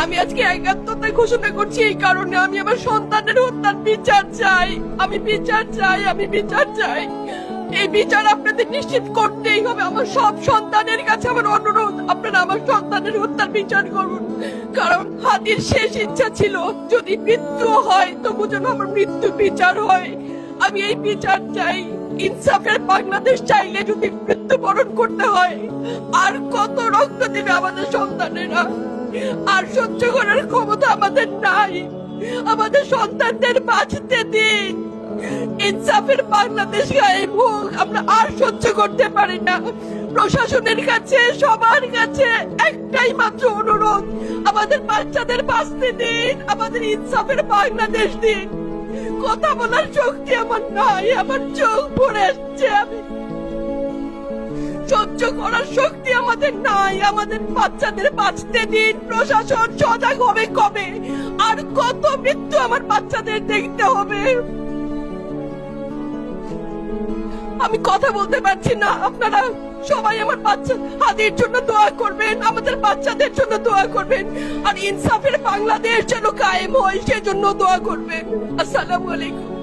আমি আজকে একাত্মতা ঘোষণা করছি এই কারণে, আমি আমার সন্তানের হত্যার বিচার চাই। আমি বিচার চাই, আমি বিচার চাই। এই বিচার আপনাদের নিশ্চিত করতেই হবে। আমার সব সন্তানের কাছে আমার অনুরোধ, আপনারা আমার সন্তানের হত্যার বিচার করুন। কারণ হাদির শেষ ইচ্ছা ছিল যদি মৃত্যু হয় তবু যেন আমার মৃত্যু বিচার হয়। আমি এই বিচার চাই। ইনসাফের বাংলাদেশ চাইলে যদি মৃত্যুবরণ করতে হয়, আর কত রক্ত দেবে আমাদের সন্তানেরা? আর সহ্য করার ক্ষমতা আমাদের নাই। আমাদের সন্তানদের বাঁচতে দিন। ইনসাফের বাংলাদেশ গায়েব হোক। আমরা আর সহ্য করতে পারি না। প্রশাসনের কাছে, সবার কাছে একটাই মাত্র অনুরোধ, আমাদের বাচ্চাদের বাঁচতে দিন, আমাদের ইনসাফের বাংলাদেশ দিন। কথা বলার শক্তি আমার নাই, আমার চোখ ভরে আসছে। আমি সহ্য করার শক্তি আমাদের নাই। আমাদের বাচ্চাদের বাঁচতে দিন। প্রশাসন সজাগ হবে কবে? আর কত মৃত্যু আমার বাচ্চাদের দেখতে হবে? আমি কথা বলতে পারছি না। আপনারা সবাই আমার বাচ্চা হাদির জন্য দোয়া করবেন, আমাদের বাচ্চাদের জন্য দোয়া করবেন, আর ইনসাফের বাংলাদেশ যেন কায়েম হয় সেজন্য দোয়া করবেন। আসসালামু আলাইকুম।